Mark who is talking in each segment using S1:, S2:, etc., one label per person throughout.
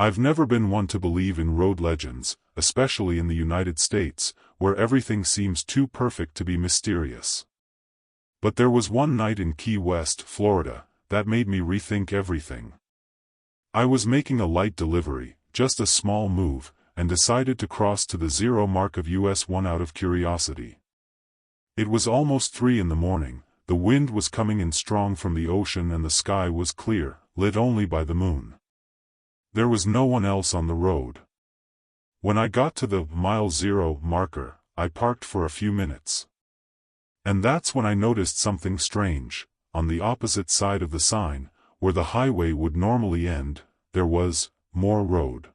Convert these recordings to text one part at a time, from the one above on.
S1: I've never been one to believe in road legends, especially in the United States, where everything seems too perfect to be mysterious. But there was one night in Key West, Florida, that made me rethink everything. I was making a light delivery, just a small move, and decided to cross to the 0 mark of US 1 out of curiosity. It was almost 3 in the morning, the wind was coming in strong from the ocean and the sky was clear, lit only by the moon. There was no one else on the road. When I got to the mile 0 marker, I parked for a few minutes. And that's when I noticed something strange. On the opposite side of the sign, where the highway would normally end, there was more road.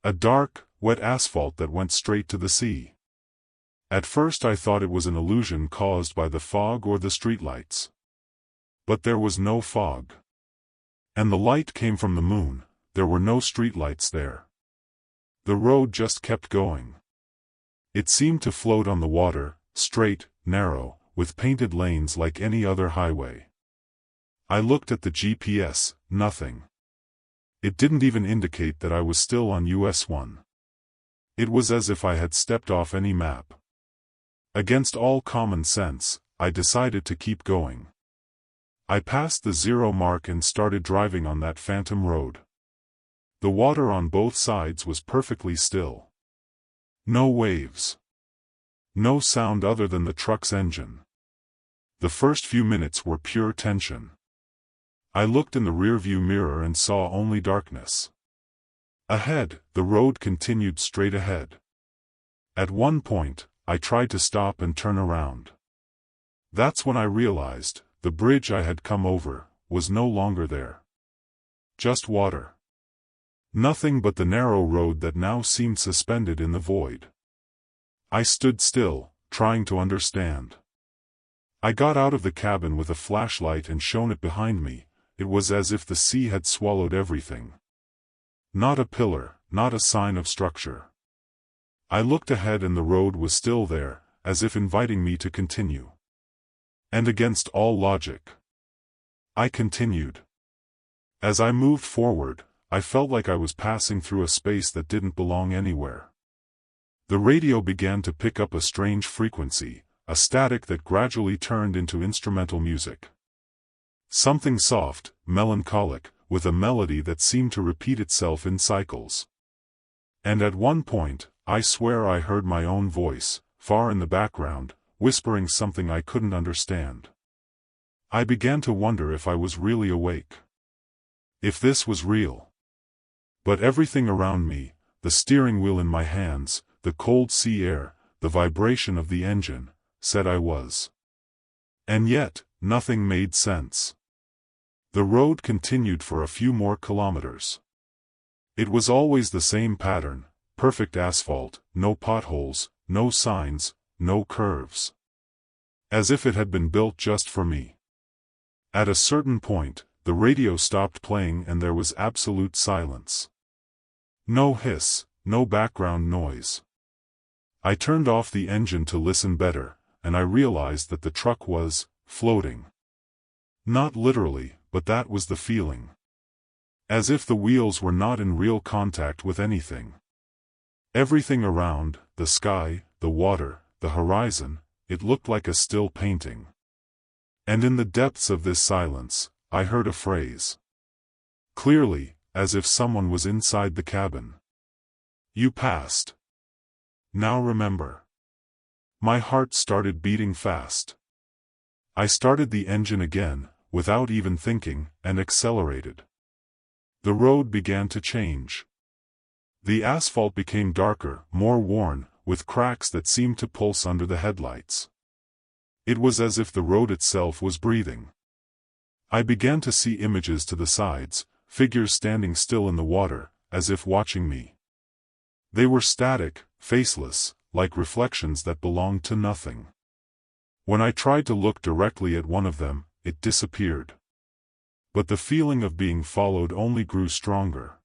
S1: A dark, wet asphalt that went straight to the sea. At first I thought it was an illusion caused by the fog or the streetlights. But there was no fog. And the light came from the moon, there were no streetlights there. The road just kept going. It seemed to float on the water, straight, narrow, with painted lanes like any other highway. I looked at the GPS, nothing. It didn't even indicate that I was still on US 1. It was as if I had stepped off any map. Against all common sense, I decided to keep going. I passed the 0 mark and started driving on that phantom road. The water on both sides was perfectly still. No waves. No sound other than the truck's engine. The first few minutes were pure tension. I looked in the rearview mirror and saw only darkness. Ahead, the road continued straight ahead. At one point, I tried to stop and turn around. That's when I realized, the bridge I had come over, was no longer there. Just water. Nothing but the narrow road that now seemed suspended in the void. I stood still, trying to understand. I got out of the cabin with a flashlight and shone it behind me. It was as if the sea had swallowed everything. Not a pillar, not a sign of structure. I looked ahead and the road was still there, as if inviting me to continue. And against all logic, I continued. As I moved forward, I felt like I was passing through a space that didn't belong anywhere. The radio began to pick up a strange frequency, a static that gradually turned into instrumental music. Something soft, melancholic, with a melody that seemed to repeat itself in cycles. And at one point, I swear I heard my own voice, far in the background, whispering something I couldn't understand. I began to wonder if I was really awake. If this was real. But everything around me, the steering wheel in my hands, the cold sea air, the vibration of the engine, said I was. And yet, nothing made sense. The road continued for a few more kilometers. It was always the same pattern, perfect asphalt, no potholes, no signs, no curves. As if it had been built just for me. At a certain point, the radio stopped playing and there was absolute silence. No hiss, no background noise. I turned off the engine to listen better, and I realized that the truck was floating. Not literally, but that was the feeling. As if the wheels were not in real contact with anything. Everything around, the sky, the water, the horizon, it looked like a still painting. And in the depths of this silence, I heard a phrase. Clearly, as if someone was inside the cabin. You passed. Now remember. My heart started beating fast. I started the engine again, without even thinking, and accelerated. The road began to change. The asphalt became darker, more worn, with cracks that seemed to pulse under the headlights. It was as if the road itself was breathing. I began to see images to the sides, figures standing still in the water, as if watching me. They were static, faceless, like reflections that belonged to nothing. When I tried to look directly at one of them, it disappeared. But the feeling of being followed only grew stronger.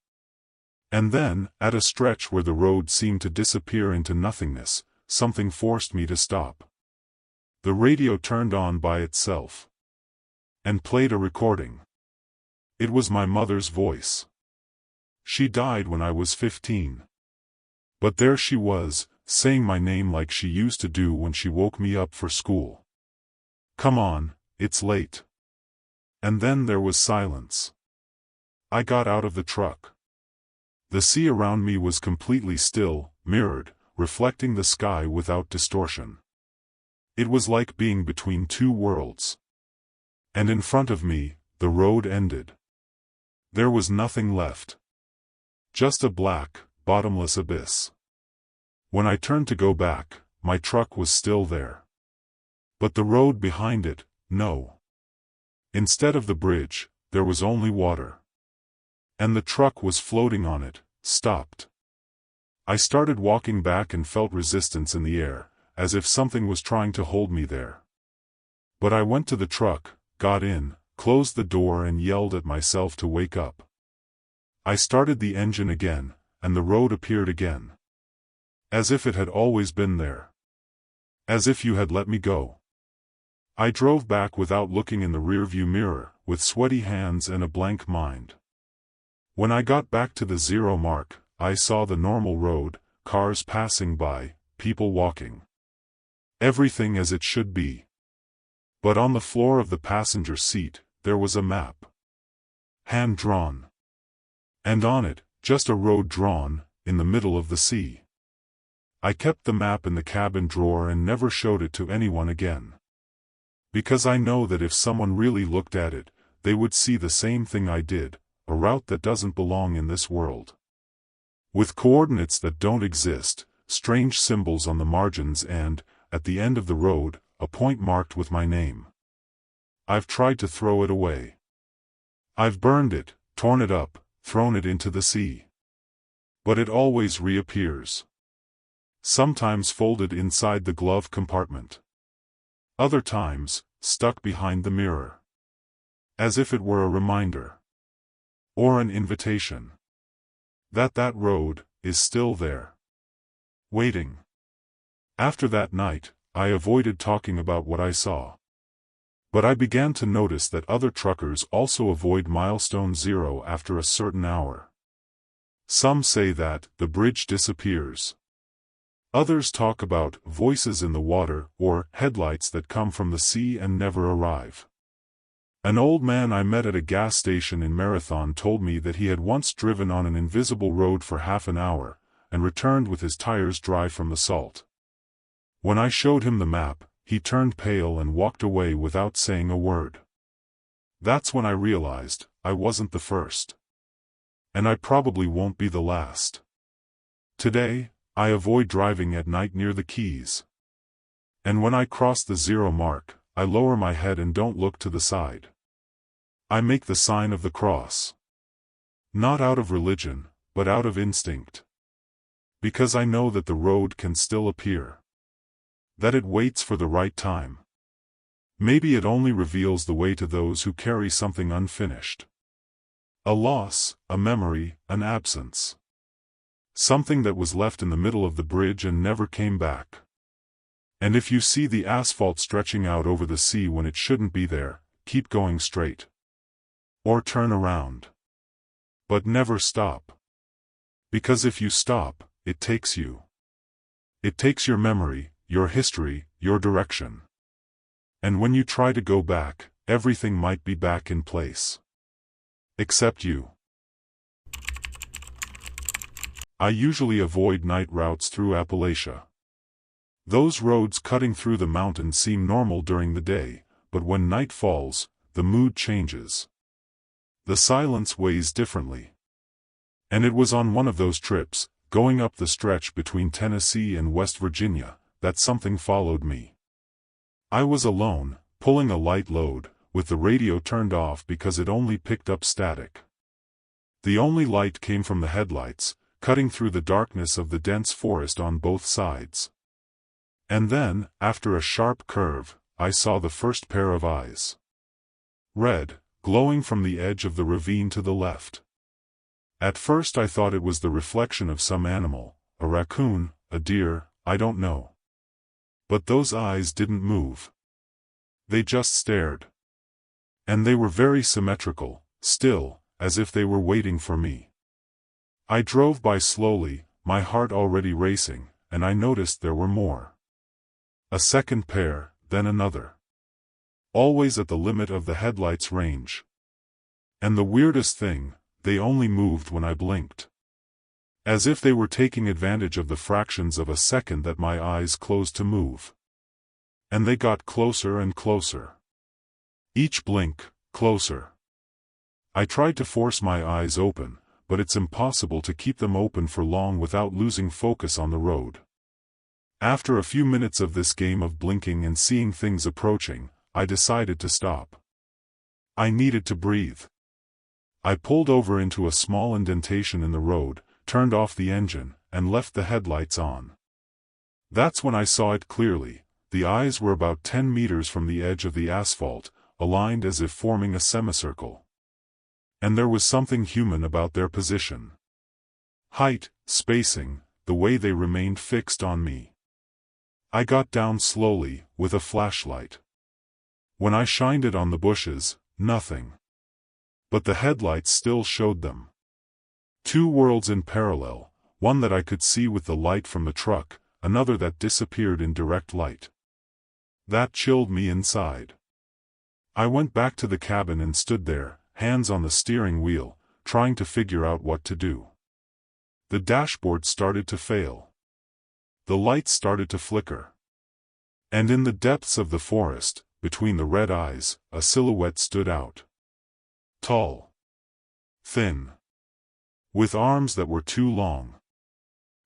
S1: And then, at a stretch where the road seemed to disappear into nothingness, something forced me to stop. The radio turned on by itself. And played a recording. It was my mother's voice. She died when I was 15. But there she was, saying my name like she used to do when she woke me up for school. Come on, it's late. And then there was silence. I got out of the truck. The sea around me was completely still, mirrored, reflecting the sky without distortion. It was like being between two worlds. And in front of me, the road ended. There was nothing left. Just a black, bottomless abyss. When I turned to go back, my truck was still there. But the road behind it, no. Instead of the bridge, there was only water. And the truck was floating on it, stopped. I started walking back and felt resistance in the air, as if something was trying to hold me there. But I went to the truck, got in, closed the door and yelled at myself to wake up. I started the engine again, and the road appeared again. As if it had always been there. As if you had let me go. I drove back without looking in the rearview mirror, with sweaty hands and a blank mind. When I got back to the 0 mark, I saw the normal road, cars passing by, people walking. Everything as it should be. But on the floor of the passenger seat, there was a map. Hand-drawn. And on it, just a road drawn, in the middle of the sea. I kept the map in the cabin drawer and never showed it to anyone again. Because I know that if someone really looked at it, they would see the same thing I did, a route that doesn't belong in this world. With coordinates that don't exist, strange symbols on the margins and, at the end of the road, a point marked with my name. I've tried to throw it away. I've burned it, torn it up, thrown it into the sea. But it always reappears. Sometimes folded inside the glove compartment. Other times, stuck behind the mirror. As if it were a reminder. Or an invitation. That road is still there. Waiting. After that night, I avoided talking about what I saw. But I began to notice that other truckers also avoid milestone 0 after a certain hour. Some say that the bridge disappears. Others talk about voices in the water or headlights that come from the sea and never arrive. An old man I met at a gas station in Marathon told me that he had once driven on an invisible road for half an hour, and returned with his tires dry from the salt. When I showed him the map, he turned pale and walked away without saying a word. That's when I realized I wasn't the first. And I probably won't be the last. Today, I avoid driving at night near the Keys. And when I cross the 0 mark, I lower my head and don't look to the side. I make the sign of the cross. Not out of religion, but out of instinct. Because I know that the road can still appear. That it waits for the right time. Maybe it only reveals the way to those who carry something unfinished. A loss, a memory, an absence. Something that was left in the middle of the bridge and never came back. And if you see the asphalt stretching out over the sea when it shouldn't be there, keep going straight. Or turn around. But never stop. Because if you stop, it takes you. It takes your memory, your history, your direction. And when you try to go back, everything might be back in place. Except you. I usually avoid night routes through Appalachia. Those roads cutting through the mountains seem normal during the day, but when night falls, the mood changes. The silence weighs differently. And it was on one of those trips, going up the stretch between Tennessee and West Virginia, that something followed me. I was alone, pulling a light load, with the radio turned off because it only picked up static. The only light came from the headlights, cutting through the darkness of the dense forest on both sides. And then, after a sharp curve, I saw the first pair of eyes. Red, glowing from the edge of the ravine to the left. At first I thought it was the reflection of some animal, a raccoon, a deer, I don't know. But those eyes didn't move. They just stared. And they were very symmetrical, still, as if they were waiting for me. I drove by slowly, my heart already racing, and I noticed there were more. A second pair, then another. Always at the limit of the headlight's range. And the weirdest thing, they only moved when I blinked. As if they were taking advantage of the fractions of a second that my eyes closed to move. And they got closer and closer. Each blink, closer. I tried to force my eyes open, but it's impossible to keep them open for long without losing focus on the road. After a few minutes of this game of blinking and seeing things approaching, I decided to stop. I needed to breathe. I pulled over into a small indentation in the road, turned off the engine, and left the headlights on. That's when I saw it clearly. The eyes were about 10 meters from the edge of the asphalt, aligned as if forming a semicircle. And there was something human about their position. Height, spacing, the way they remained fixed on me. I got down slowly, with a flashlight. When I shined it on the bushes, nothing. But the headlights still showed them. Two worlds in parallel, one that I could see with the light from the truck, another that disappeared in direct light. That chilled me inside. I went back to the cabin and stood there, hands on the steering wheel, trying to figure out what to do. The dashboard started to fail. The lights started to flicker. And in the depths of the forest, between the red eyes, a silhouette stood out. Tall. Thin. With arms that were too long.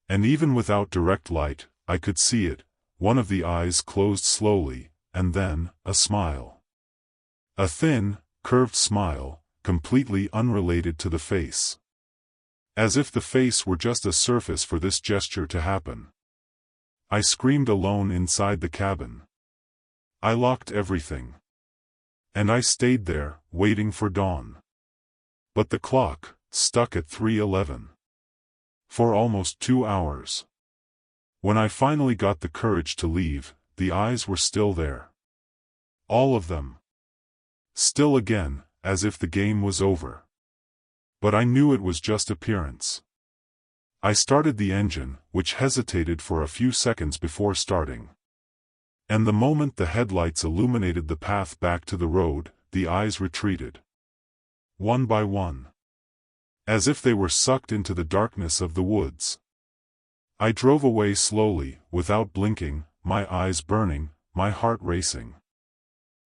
S1: And even without direct light, I could see it. One of the eyes closed slowly, and then, a smile. A thin, curved smile, completely unrelated to the face. As if the face were just a surface for this gesture to happen. I screamed alone inside the cabin. I locked everything. And I stayed there, waiting for dawn. But the clock, stuck at 3:11. For almost 2 hours. When I finally got the courage to leave, the eyes were still there. All of them. Still again, as if the game was over. But I knew it was just appearance. I started the engine, which hesitated for a few seconds before starting. And the moment the headlights illuminated the path back to the road, the eyes retreated. One by one. As if they were sucked into the darkness of the woods. I drove away slowly, without blinking, my eyes burning, my heart racing.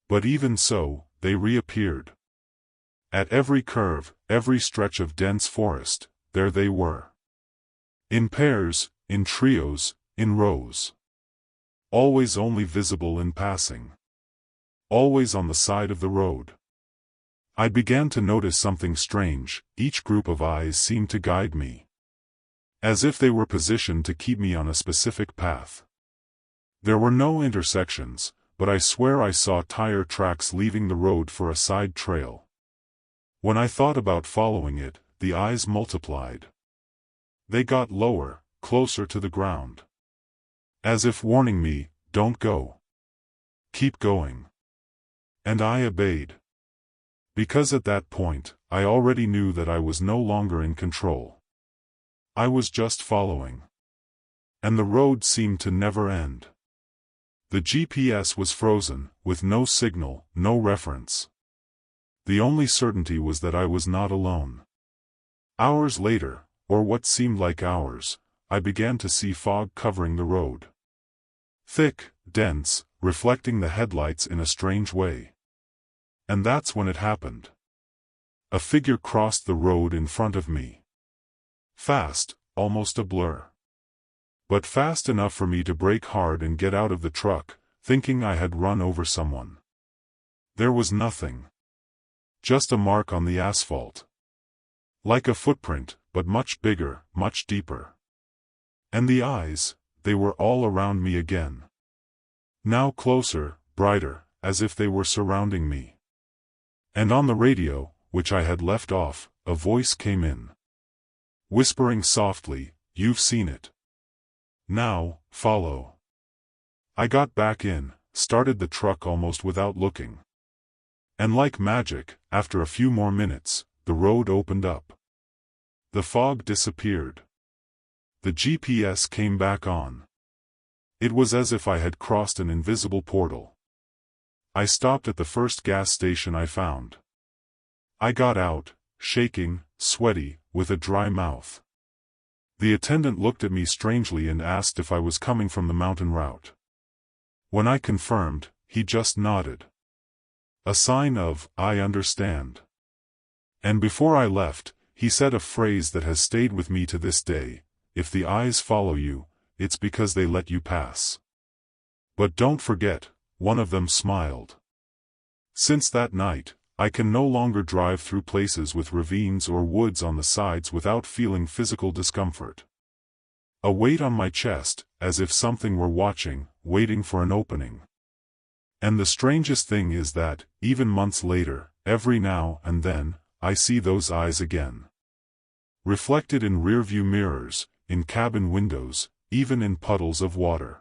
S1: But even so, they reappeared. At every curve, every stretch of dense forest, there they were. In pairs, in trios, in rows. Always only visible in passing. Always on the side of the road. I began to notice something strange. Each group of eyes seemed to guide me. As if they were positioned to keep me on a specific path. There were no intersections, but I swear I saw tire tracks leaving the road for a side trail. When I thought about following it, the eyes multiplied. They got lower, closer to the ground. As if warning me, don't go. Keep going. And I obeyed. Because at that point, I already knew that I was no longer in control. I was just following. And the road seemed to never end. The GPS was frozen, with no signal, no reference. The only certainty was that I was not alone. Hours later, or what seemed like hours, I began to see fog covering the road. Thick, dense, reflecting the headlights in a strange way. And that's when it happened. A figure crossed the road in front of me. Fast, almost a blur. But fast enough for me to brake hard and get out of the truck, thinking I had run over someone. There was nothing. Just a mark on the asphalt. Like a footprint, but much bigger, much deeper. And the eyes, they were all around me again. Now closer, brighter, as if they were surrounding me. And on the radio, which I had left off, a voice came in. Whispering softly, "You've seen it. Now, follow." I got back in, started the truck almost without looking. And like magic, after a few more minutes, the road opened up. The fog disappeared. The GPS came back on. It was as if I had crossed an invisible portal. I stopped at the first gas station I found. I got out, shaking, sweaty, with a dry mouth. The attendant looked at me strangely and asked if I was coming from the mountain route. When I confirmed, he just nodded. A sign of, I understand. And before I left, he said a phrase that has stayed with me to this day: if the eyes follow you, it's because they let you pass. But don't forget, one of them smiled. Since that night, I can no longer drive through places with ravines or woods on the sides without feeling physical discomfort. A weight on my chest, as if something were watching, waiting for an opening. And the strangest thing is that, even months later, every now and then, I see those eyes again. Reflected in rearview mirrors, in cabin windows, even in puddles of water.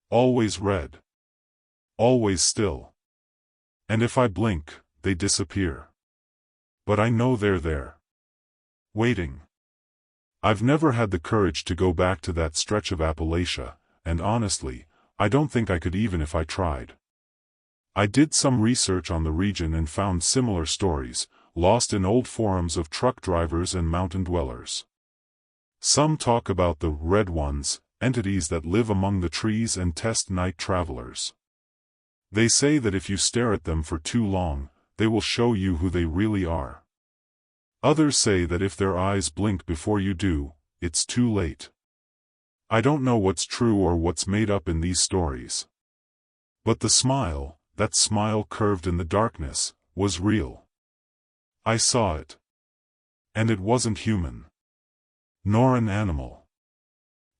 S1: Always red. Always still. And if I blink, they disappear. But I know they're there. Waiting. I've never had the courage to go back to that stretch of Appalachia, and honestly, I don't think I could even if I tried. I did some research on the region and found similar stories, lost in old forums of truck drivers and mountain dwellers. Some talk about the Red Ones, entities that live among the trees and test night travelers. They say that if you stare at them for too long, they will show you who they really are. Others say that if their eyes blink before you do, it's too late. I don't know what's true or what's made up in these stories. But the smile, that smile curved in the darkness, was real. I saw it. And it wasn't human. Nor an animal.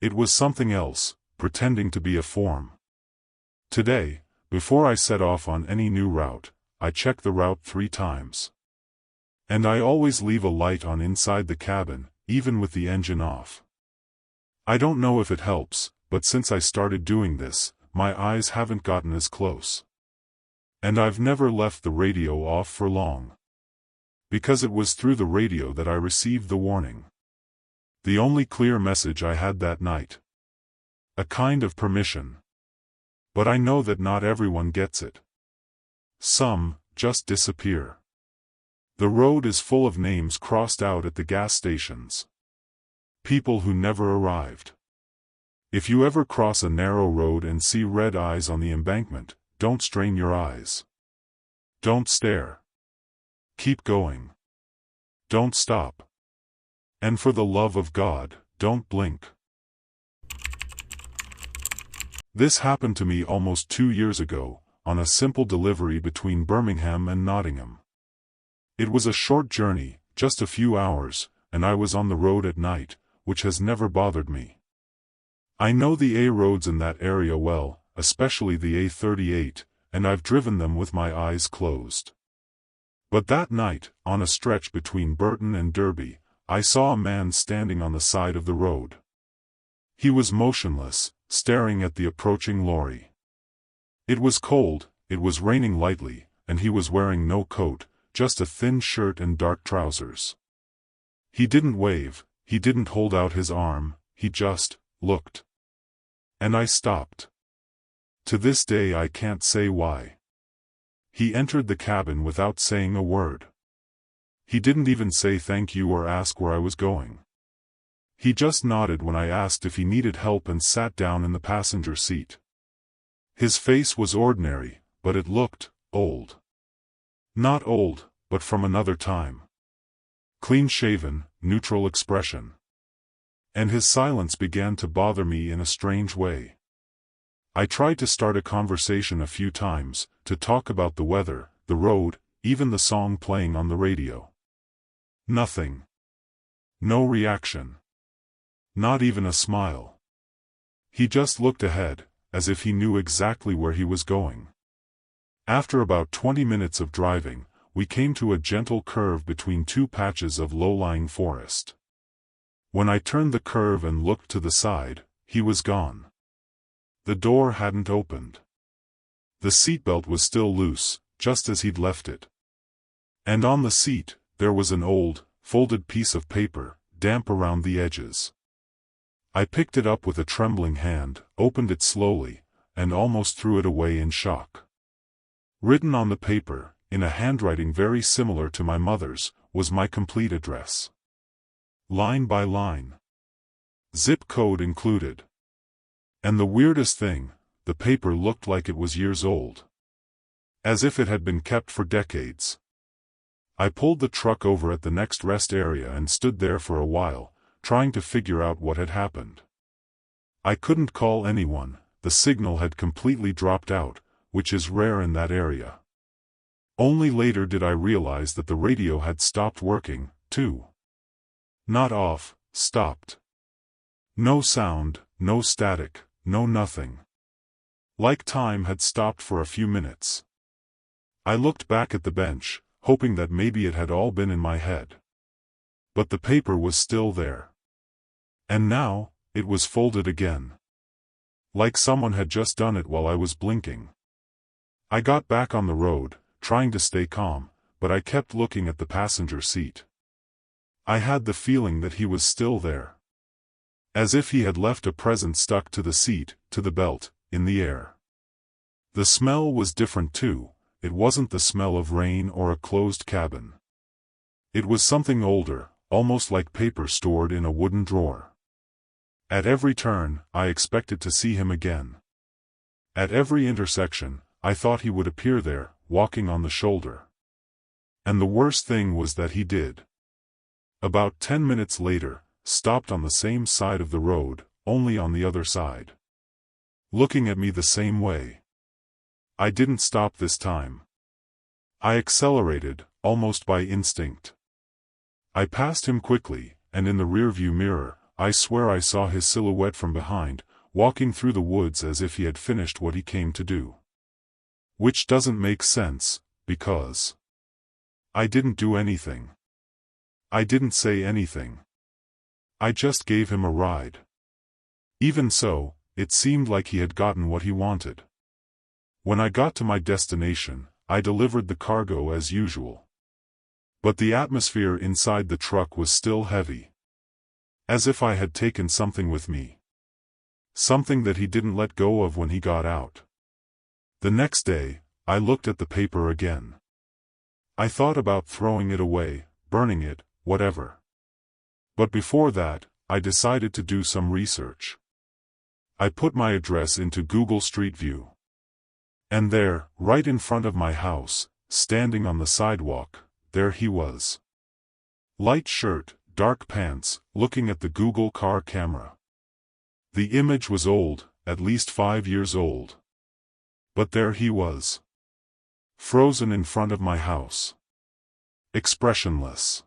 S1: It was something else, pretending to be a form. Today, before I set off on any new route, I check the route 3 times. And I always leave a light on inside the cabin, even with the engine off. I don't know if it helps, but since I started doing this, my eyes haven't gotten as close. And I've never left the radio off for long. Because it was through the radio that I received the warning. The only clear message I had that night. A kind of permission. But I know that not everyone gets it. Some just disappear. The road is full of names crossed out at the gas stations. People who never arrived. If you ever cross a narrow road and see red eyes on the embankment, don't strain your eyes. Don't stare. Keep going. Don't stop. And for the love of God, don't blink. This happened to me almost 2 years ago, on a simple delivery between Birmingham and Nottingham. It was a short journey, just a few hours, and I was on the road at night, which has never bothered me. I know the A roads in that area well, especially the A38, and I've driven them with my eyes closed. But that night, on a stretch between Burton and Derby, I saw a man standing on the side of the road. He was motionless, staring at the approaching lorry. It was cold, it was raining lightly, and he was wearing no coat, just a thin shirt and dark trousers. He didn't wave, he didn't hold out his arm, he just looked. And I stopped. To this day I can't say why. He entered the cabin without saying a word. He didn't even say thank you or ask where I was going. He just nodded when I asked if he needed help and sat down in the passenger seat. His face was ordinary, but it looked old. Not old, but from another time. Clean-shaven, neutral expression. And his silence began to bother me in a strange way. I tried to start a conversation a few times, to talk about the weather, the road, even the song playing on the radio. Nothing. No reaction. Not even a smile. He just looked ahead, as if he knew exactly where he was going. After about 20 minutes of driving, we came to a gentle curve between 2 patches of low-lying forest. When I turned the curve and looked to the side, he was gone. The door hadn't opened. The seatbelt was still loose, just as he'd left it. And on the seat, there was an old, folded piece of paper, damp around the edges. I picked it up with a trembling hand, opened it slowly, and almost threw it away in shock. Written on the paper, in a handwriting very similar to my mother's, was my complete address. Line by line. Zip code included. And the weirdest thing, the paper looked like it was years old. As if it had been kept for decades. I pulled the truck over at the next rest area and stood there for a while, trying to figure out what had happened. I couldn't call anyone, the signal had completely dropped out, which is rare in that area. Only later did I realize that the radio had stopped working, too. Not off, stopped. No sound, no static, no nothing. Like time had stopped for a few minutes. I looked back at the bench, hoping that maybe it had all been in my head. But the paper was still there. And now, it was folded again. Like someone had just done it while I was blinking. I got back on the road, trying to stay calm, but I kept looking at the passenger seat. I had the feeling that he was still there. As if he had left a present stuck to the seat, to the belt, in the air. The smell was different too. It wasn't the smell of rain or a closed cabin. It was something older, almost like paper stored in a wooden drawer. At every turn, I expected to see him again. At every intersection, I thought he would appear there, walking on the shoulder. And the worst thing was that he did. About 10 minutes later, stopped on the same side of the road, only on the other side. Looking at me the same way. I didn't stop this time. I accelerated, almost by instinct. I passed him quickly, and in the rearview mirror, I swear I saw his silhouette from behind, walking through the woods as if he had finished what he came to do. Which doesn't make sense, because I didn't do anything. I didn't say anything. I just gave him a ride. Even so, it seemed like he had gotten what he wanted. When I got to my destination, I delivered the cargo as usual. But the atmosphere inside the truck was still heavy. As if I had taken something with me. Something that he didn't let go of when he got out. The next day, I looked at the paper again. I thought about throwing it away, burning it, whatever. But before that, I decided to do some research. I put my address into Google Street View. And there, right in front of my house, standing on the sidewalk, there he was. Light shirt, dark pants, looking at the Google car camera. The image was old, at least 5 years old. But there he was. Frozen in front of my house. Expressionless.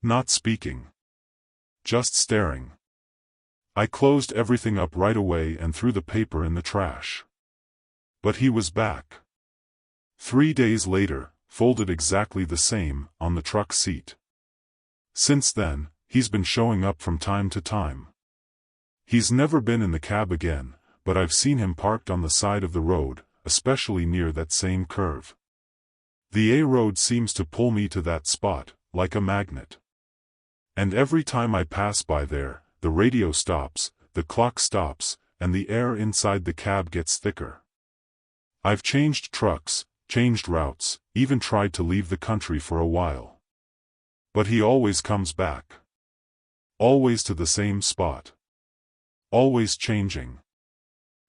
S1: Not speaking. Just staring. I closed everything up right away and threw the paper in the trash. But he was back. 3 days later, folded exactly the same, on the truck seat. Since then, he's been showing up from time to time. He's never been in the cab again, but I've seen him parked on the side of the road, especially near that same curve. The A road seems to pull me to that spot, like a magnet. And every time I pass by there, the radio stops, the clock stops, and the air inside the cab gets thicker. I've changed trucks, changed routes, even tried to leave the country for a while. But he always comes back. Always to the same spot. Always changing.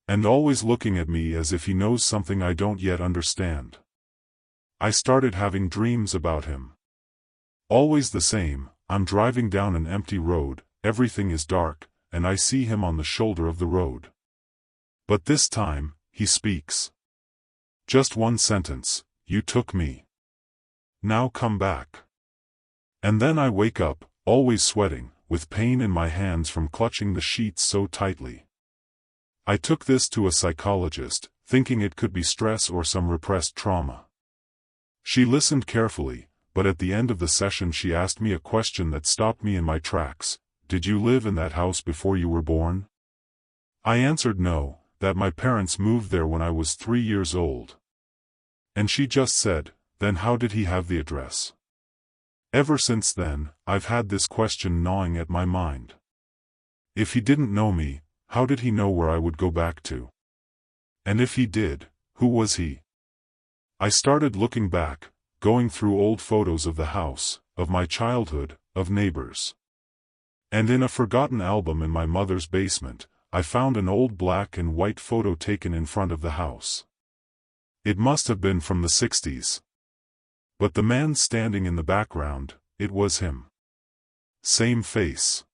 S1: And always looking at me as if he knows something I don't yet understand. I started having dreams about him. Always the same, I'm driving down an empty road, everything is dark, and I see him on the shoulder of the road. But this time, he speaks. Just one sentence, "You took me. Now come back." And then I wake up, always sweating, with pain in my hands from clutching the sheets so tightly. I took this to a psychologist, thinking it could be stress or some repressed trauma. She listened carefully, but at the end of the session she asked me a question that stopped me in my tracks. Did you live in that house before you were born? I answered no, that my parents moved there when I was 3 years old. And she just said, then how did he have the address? Ever since then, I've had this question gnawing at my mind. If he didn't know me, how did he know where I would go back to? And if he did, who was he? I started looking back, going through old photos of the house, of my childhood, of neighbors. And in a forgotten album in my mother's basement, I found an old black and white photo taken in front of the house. It must have been from the 60s. But the man standing in the background, it was him. Same face.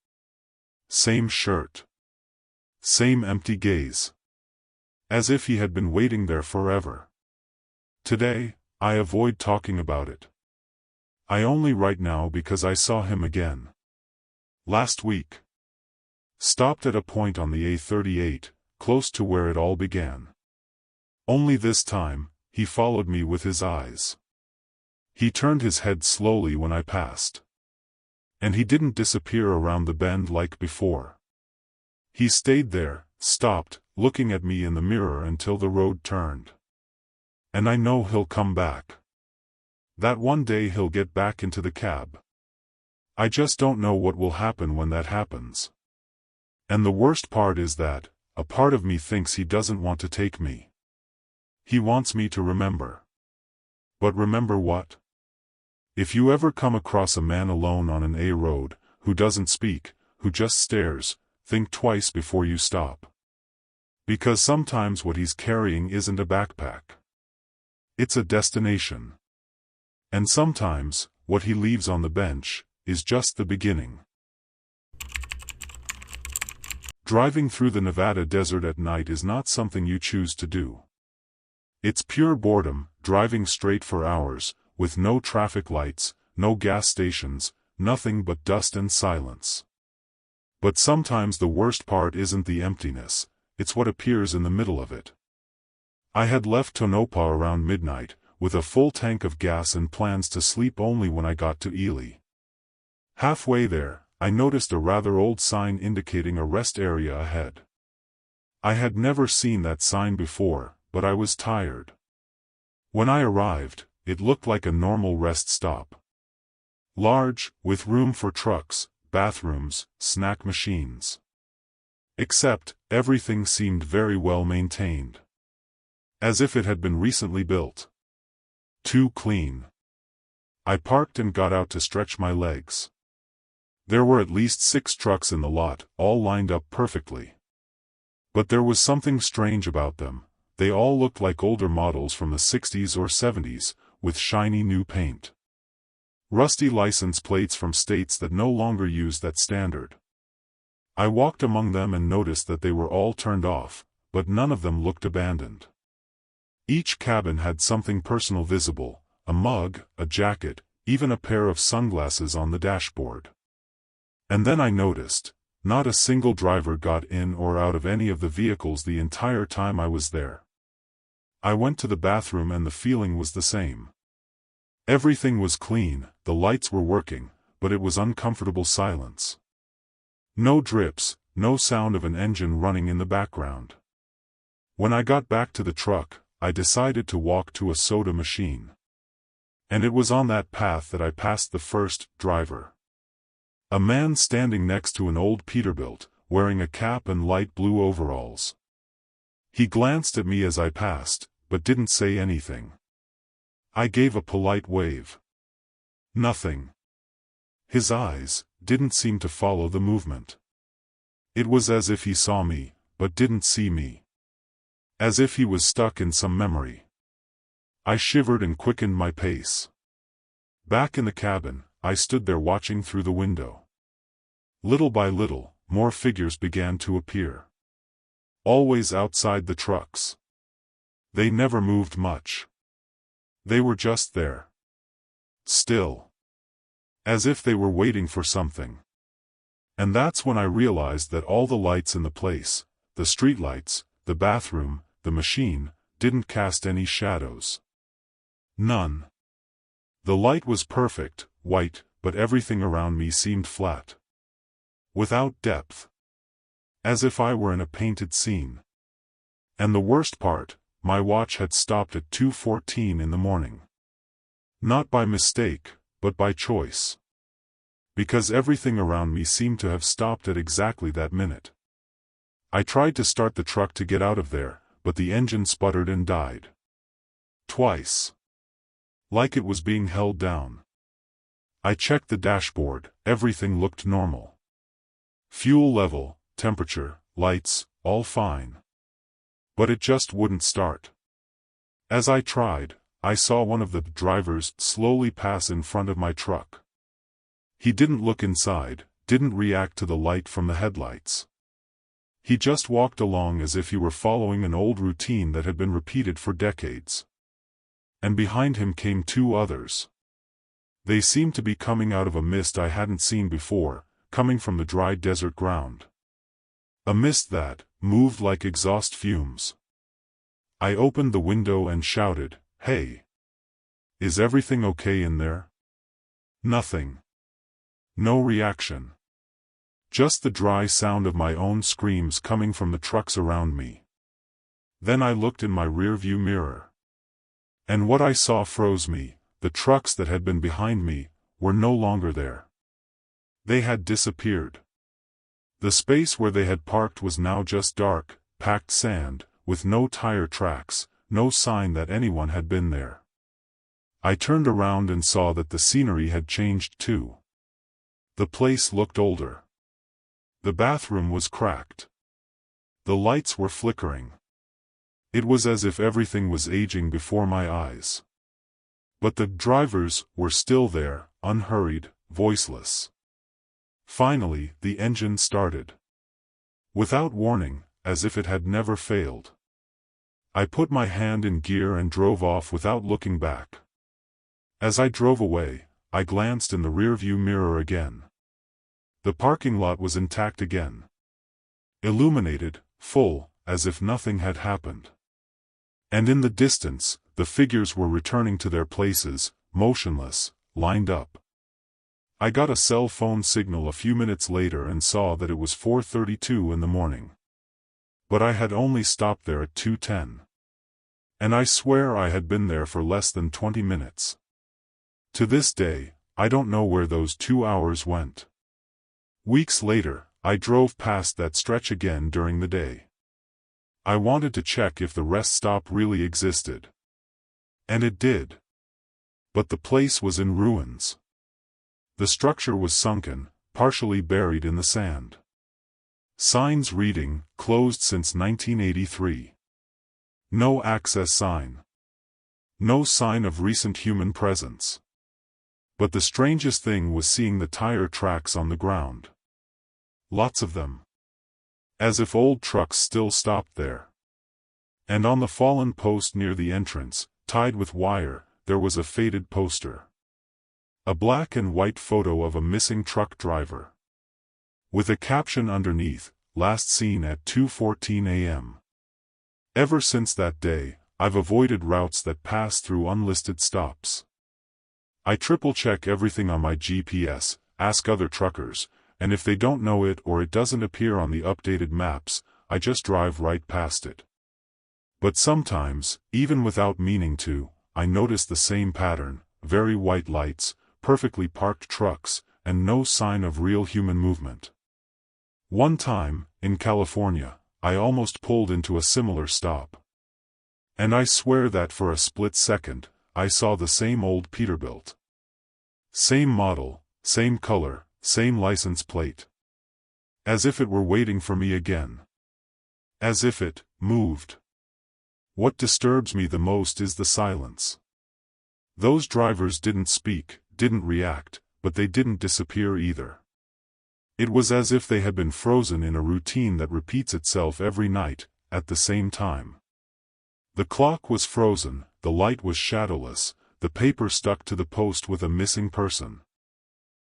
S1: Same shirt. Same empty gaze. As if he had been waiting there forever. Today, I avoid talking about it. I only write now because I saw him again. Last week. Stopped at a point on the A38, close to where it all began. Only this time, he followed me with his eyes. He turned his head slowly when I passed. And he didn't disappear around the bend like before. He stayed there, stopped, looking at me in the mirror until the road turned. And I know he'll come back. That one day he'll get back into the cab. I just don't know what will happen when that happens. And the worst part is that, a part of me thinks he doesn't want to take me. He wants me to remember. But remember what? If you ever come across a man alone on an A road, who doesn't speak, who just stares, think twice before you stop. Because sometimes what he's carrying isn't a backpack. It's a destination. And sometimes, what he leaves on the bench, is just the beginning. Driving through the Nevada desert at night is not something you choose to do. It's pure boredom, driving straight for hours, with no traffic lights, no gas stations, nothing but dust and silence. But sometimes the worst part isn't the emptiness, it's what appears in the middle of it. I had left Tonopah around midnight, with a full tank of gas and plans to sleep only when I got to Ely. Halfway there, I noticed a rather old sign indicating a rest area ahead. I had never seen that sign before, but I was tired. When I arrived, it looked like a normal rest stop. Large, with room for trucks, bathrooms, snack machines. Except, everything seemed very well maintained. As if it had been recently built. Too clean. I parked and got out to stretch my legs. There were at least 6 trucks in the lot, all lined up perfectly. But there was something strange about them. They all looked like older models from the 60s or 70s, with shiny new paint. Rusty license plates from states that no longer use that standard. I walked among them and noticed that they were all turned off, but none of them looked abandoned. Each cabin had something personal visible, a mug, a jacket, even a pair of sunglasses on the dashboard. And then I noticed, not a single driver got in or out of any of the vehicles the entire time I was there. I went to the bathroom and the feeling was the same. Everything was clean, the lights were working, but it was uncomfortable silence. No drips, no sound of an engine running in the background. When I got back to the truck, I decided to walk to a soda machine. And it was on that path that I passed the first driver. A man standing next to an old Peterbilt, wearing a cap and light blue overalls. He glanced at me as I passed, but didn't say anything. I gave a polite wave. Nothing. His eyes didn't seem to follow the movement. It was as if he saw me, but didn't see me. As if he was stuck in some memory. I shivered and quickened my pace. Back in the cabin, I stood there watching through the window. Little by little, more figures began to appear. Always outside the trucks. They never moved much. They were just there. Still. As if they were waiting for something. And that's when I realized that all the lights in the place, the streetlights, the bathroom, the machine, didn't cast any shadows. None. The light was perfect, white, but everything around me seemed flat. Without depth. As if I were in a painted scene. And the worst part, my watch had stopped at 2:14 in the morning. Not by mistake, but by choice. Because everything around me seemed to have stopped at exactly that minute. I tried to start the truck to get out of there, but the engine sputtered and died. Twice. Like it was being held down. I checked the dashboard, everything looked normal. Fuel level, temperature, lights, all fine. But it just wouldn't start. As I tried, I saw one of the drivers slowly pass in front of my truck. He didn't look inside, didn't react to the light from the headlights. He just walked along as if he were following an old routine that had been repeated for decades. And behind him came two others. They seemed to be coming out of a mist I hadn't seen before, coming from the dry desert ground. A mist that moved like exhaust fumes. I opened the window and shouted, "Hey! Is everything okay in there?" Nothing. No reaction. Just the dry sound of my own screams coming from the trucks around me. Then I looked in my rearview mirror. And what I saw froze me. The trucks that had been behind me were no longer there. They had disappeared. The space where they had parked was now just dark, packed sand, with no tire tracks, no sign that anyone had been there. I turned around and saw that the scenery had changed too. The place looked older. The bathroom was cracked. The lights were flickering. It was as if everything was aging before my eyes. But the drivers were still there, unhurried, voiceless. Finally, the engine started. Without warning, as if it had never failed. I put my hand in gear and drove off without looking back. As I drove away, I glanced in the rearview mirror again. The parking lot was intact again. Illuminated, full, as if nothing had happened. And in the distance, the figures were returning to their places, motionless, lined up. I got a cell phone signal a few minutes later and saw that it was 4:32 in the morning. But I had only stopped there at 2:10. And I swear I had been there for less than 20 minutes. To this day, I don't know where those 2 hours went. Weeks later, I drove past that stretch again during the day. I wanted to check if the rest stop really existed. And it did. But the place was in ruins. The structure was sunken, partially buried in the sand. Signs reading, "Closed since 1983." No access sign. No sign of recent human presence. But the strangest thing was seeing the tire tracks on the ground. Lots of them. As if old trucks still stopped there. And on the fallen post near the entrance, tied with wire, there was a faded poster. A black and white photo of a missing truck driver. With a caption underneath, "Last seen at 2:14 a.m. Ever since that day, I've avoided routes that pass through unlisted stops. I triple-check everything on my GPS, ask other truckers, and if they don't know it or it doesn't appear on the updated maps, I just drive right past it. But sometimes, even without meaning to, I notice the same pattern, very white lights, perfectly parked trucks, and no sign of real human movement. One time, in California, I almost pulled into a similar stop. And I swear that for a split second, I saw the same old Peterbilt. Same model, same color, same license plate. As if it were waiting for me again. As if it moved. What disturbs me the most is the silence. Those drivers didn't speak, didn't react, but they didn't disappear either. It was as if they had been frozen in a routine that repeats itself every night, at the same time. The clock was frozen, the light was shadowless, the paper stuck to the post with a missing person.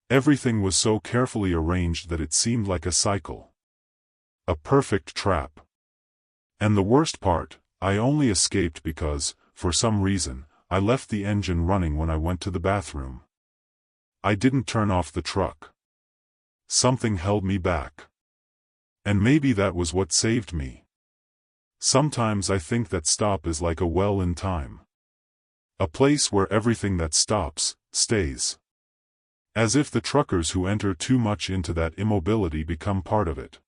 S1: Everything was so carefully arranged that it seemed like a cycle. A perfect trap. And the worst part, I only escaped because, for some reason, I left the engine running when I went to the bathroom. I didn't turn off the truck. Something held me back. And maybe that was what saved me. Sometimes I think that stop is like a well in time. A place where everything that stops, stays. As if the truckers who enter too much into that immobility become part of it.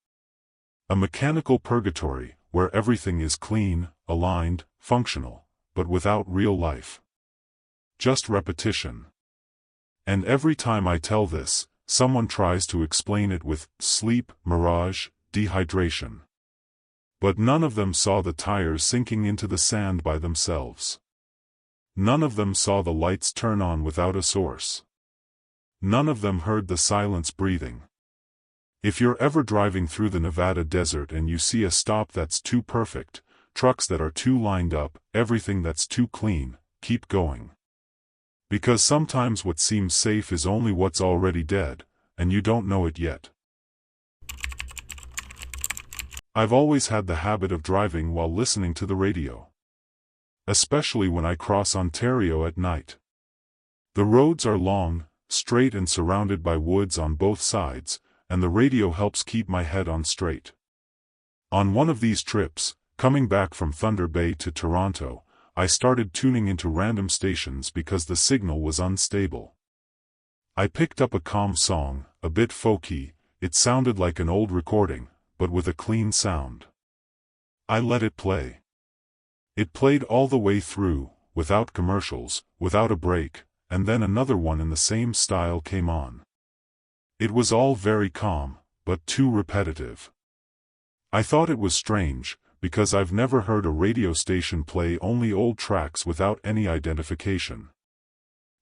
S1: A mechanical purgatory, where everything is clean, aligned, functional, but without real life. Just repetition. And every time I tell this, someone tries to explain it with sleep, mirage, dehydration. But none of them saw the tires sinking into the sand by themselves. None of them saw the lights turn on without a source. None of them heard the silence breathing. If you're ever driving through the Nevada desert and you see a stop that's too perfect, trucks that are too lined up, everything that's too clean, keep going. Because sometimes what seems safe is only what's already dead, and you don't know it yet. I've always had the habit of driving while listening to the radio. Especially when I cross Ontario at night. The roads are long, straight and surrounded by woods on both sides, and the radio helps keep my head on straight. On one of these trips, coming back from Thunder Bay to Toronto, I started tuning into random stations because the signal was unstable. I picked up a calm song, a bit folky. It sounded like an old recording, but with a clean sound. I let it play. It played all the way through, without commercials, without a break, and then another one in the same style came on. It was all very calm, but too repetitive. I thought it was strange, because I've never heard a radio station play only old tracks without any identification.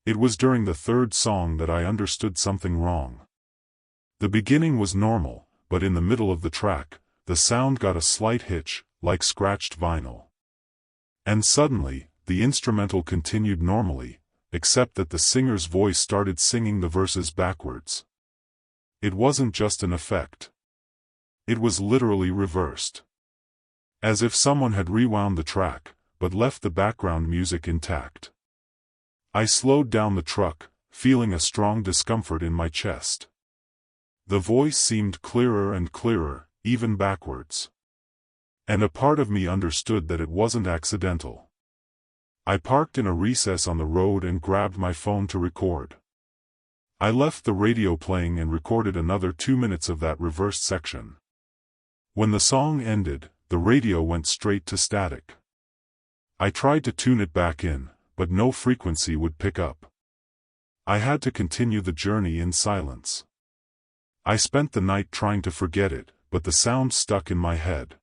S1: It was during the third song that I understood something wrong. The beginning was normal, but in the middle of the track, the sound got a slight hitch, like scratched vinyl. And suddenly, the instrumental continued normally, except that the singer's voice started singing the verses backwards. It wasn't just an effect. It was literally reversed. As if someone had rewound the track, but left the background music intact. I slowed down the truck, feeling a strong discomfort in my chest. The voice seemed clearer and clearer, even backwards. And a part of me understood that it wasn't accidental. I parked in a recess on the road and grabbed my phone to record. I left the radio playing and recorded another 2 minutes of that reversed section. When the song ended, the radio went straight to static. I tried to tune it back in, but no frequency would pick up. I had to continue the journey in silence. I spent the night trying to forget it, but the sound stuck in my head.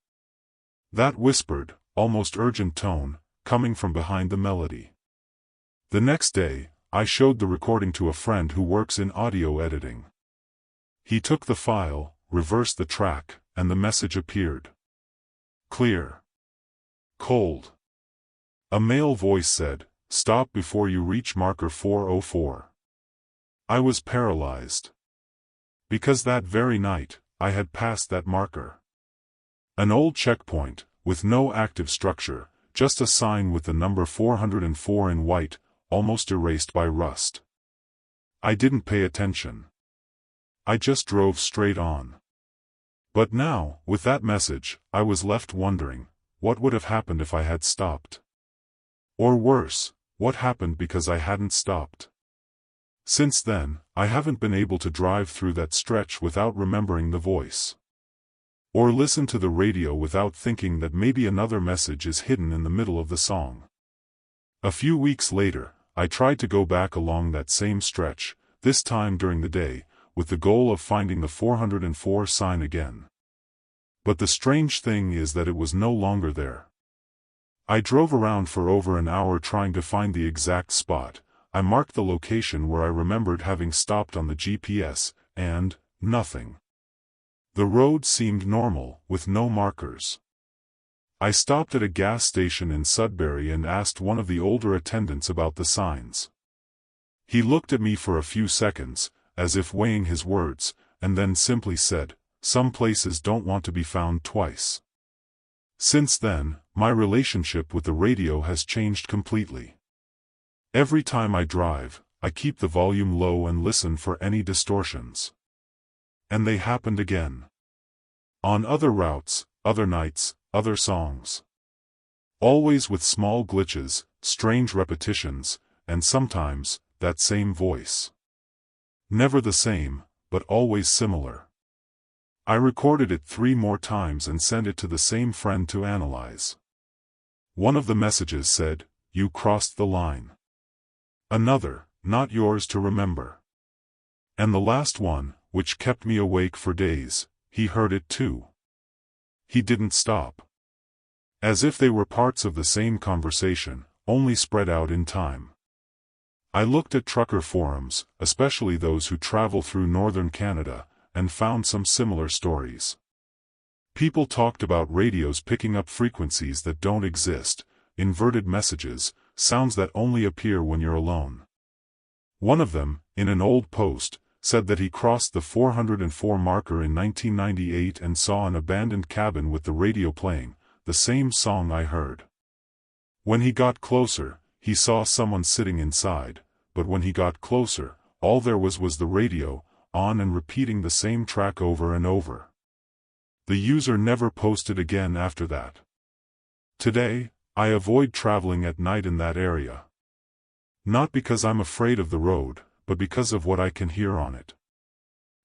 S1: That whispered, almost urgent tone, coming from behind the melody. The next day, I showed the recording to a friend who works in audio editing. He took the file, reversed the track, and the message appeared. Clear. Cold. A male voice said, "Stop before you reach marker 404. I was paralyzed. Because that very night, I had passed that marker. An old checkpoint, with no active structure, just a sign with the number 404 in white, almost erased by rust. I didn't pay attention. I just drove straight on. But now, with that message, I was left wondering, what would have happened if I had stopped? Or worse, what happened because I hadn't stopped? Since then, I haven't been able to drive through that stretch without remembering the voice. Or listen to the radio without thinking that maybe another message is hidden in the middle of the song. A few weeks later, I tried to go back along that same stretch, this time during the day, with the goal of finding the 404 sign again. But the strange thing is that it was no longer there. I drove around for over an hour trying to find the exact spot. I marked the location where I remembered having stopped on the GPS, and nothing. The road seemed normal, with no markers. I stopped at a gas station in Sudbury and asked one of the older attendants about the signs. He looked at me for a few seconds, as if weighing his words, and then simply said, "Some places don't want to be found twice." Since then, my relationship with the radio has changed completely. Every time I drive, I keep the volume low and listen for any distortions. And they happened again. On other routes, other nights, other songs. Always with small glitches, strange repetitions, and sometimes, that same voice. Never the same, but always similar. I recorded it 3 more times and sent it to the same friend to analyze. One of the messages said, "You crossed the line." Another, "Not yours to remember." And the last one, which kept me awake for days, he heard it too. He didn't stop. As if they were parts of the same conversation, only spread out in time. I looked at trucker forums, especially those who travel through northern Canada, and found some similar stories. People talked about radios picking up frequencies that don't exist, inverted messages, sounds that only appear when you're alone. One of them, in an old post, said that he crossed the 404 marker in 1998 and saw an abandoned cabin with the radio playing, the same song I heard. When he got closer, he saw someone sitting inside, but when he got closer, all there was the radio, on and repeating the same track over and over. The user never posted again after that. Today, I avoid traveling at night in that area. Not because I'm afraid of the road, but because of what I can hear on it.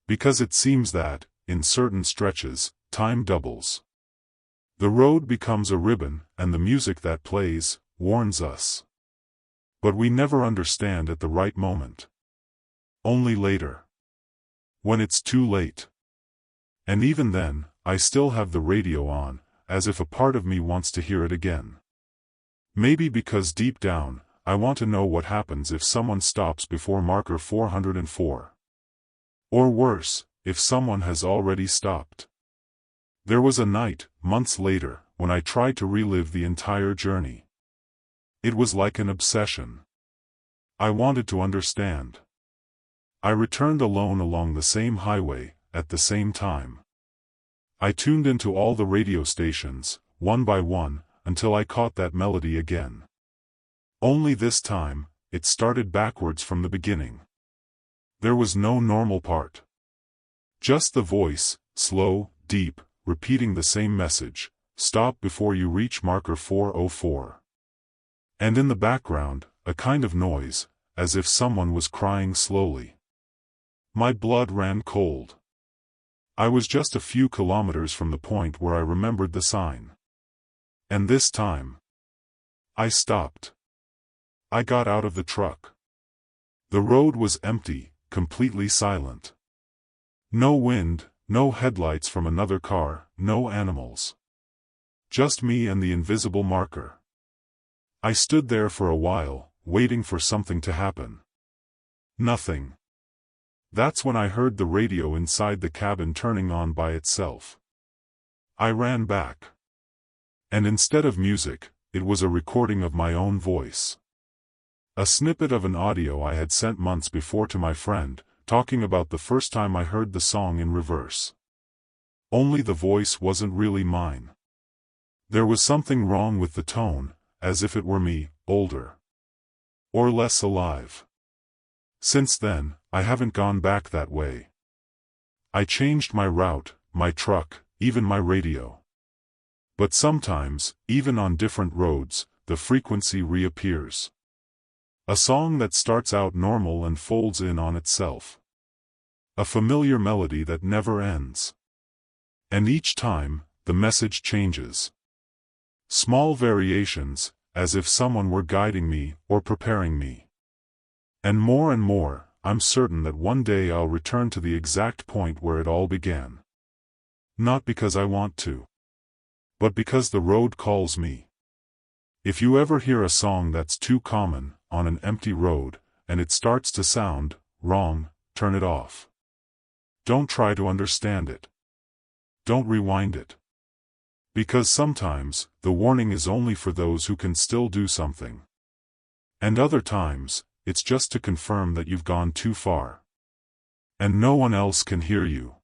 S1: Because it seems that, in certain stretches, time doubles. The road becomes a ribbon, and the music that plays warns us. But we never understand at the right moment. Only later. When it's too late. And even then, I still have the radio on, as if a part of me wants to hear it again. Maybe because deep down, I want to know what happens if someone stops before marker 404. Or worse, if someone has already stopped. There was a night, months later, when I tried to relive the entire journey. It was like an obsession. I wanted to understand. I returned alone along the same highway, at the same time. I tuned into all the radio stations, one by one, until I caught that melody again. Only this time, it started backwards from the beginning. There was no normal part. Just the voice, slow, deep, repeating the same message, "Stop before you reach marker 404. And in the background, a kind of noise, as if someone was crying slowly. My blood ran cold. I was just a few kilometers from the point where I remembered the sign. And this time, I stopped. I got out of the truck. The road was empty, completely silent. No wind, no headlights from another car, no animals. Just me and the invisible marker. I stood there for a while, waiting for something to happen. Nothing. That's when I heard the radio inside the cabin turning on by itself. I ran back. And instead of music, it was a recording of my own voice. A snippet of an audio I had sent months before to my friend, talking about the first time I heard the song in reverse. Only the voice wasn't really mine. There was something wrong with the tone, as if it were me, older. Or less alive. Since then, I haven't gone back that way. I changed my route, my truck, even my radio. But sometimes, even on different roads, the frequency reappears. A song that starts out normal and folds in on itself. A familiar melody that never ends. And each time, the message changes. Small variations, as if someone were guiding me or preparing me. And more, I'm certain that one day I'll return to the exact point where it all began. Not because I want to. But because the road calls me. If you ever hear a song that's too common, on an empty road, and it starts to sound wrong, turn it off. Don't try to understand it. Don't rewind it. Because sometimes, the warning is only for those who can still do something. And other times, it's just to confirm that you've gone too far. And no one else can hear you.